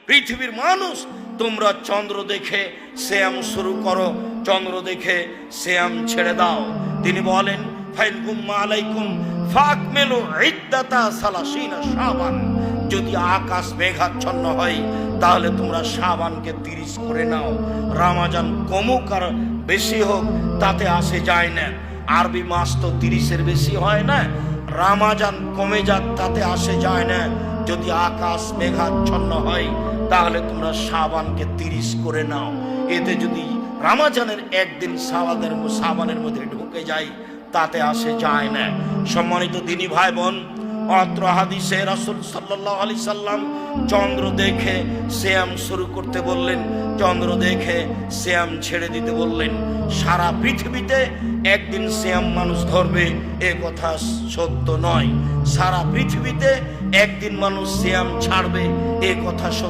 পৃথিবীর মানুষ তোমরা চন্দ্র দেখে সিয়াম শুরু করো, চন্দ্র দেখে সিয়াম ছেড়ে দাও। তিনি বলেন ফাইন গুম্মা আলাইকুম ফাকমিলু ইদ্দাতা সালাসিনা শাবান, যদি আকাশ মেঘাচ্ছন্ন হয় তাহলে তোমরা শাবানকে 30 করে নাও। রমজান কমুক আর বেশি হোক তাতে আসে যায় না, আরবি মাস তো 30-এর বেশি হয় না, রমজান কমে যাক তাতে আসে যায় না। যদি আকাশ মেঘাচ্ছন্ন হয় তাহলে তোমরা শাবানকে 30 করে নাও। এতে যদি রমজানের একদিন শাবানের মধ্যে ঢুকে যায় তাতে আসে যায় না। সম্মানিত দিনী ভাই বোন, অত্র হাদিসে রাসূল সাল্লাল্লাহু আলাইহি সাল্লাম চন্দ্র দেখে সিয়াম শুরু করতে বললেন, চন্দ্র দেখে সিয়াম ছেড়ে দিতে বললেন। সারা পৃথিবীতে একদিন সিয়াম মানুষ ধরবে এ কথা সত্য নয়, সারা পৃথিবীতে একদিন মানুষ সিয়াম ছাড়বে এ কথা সত্য।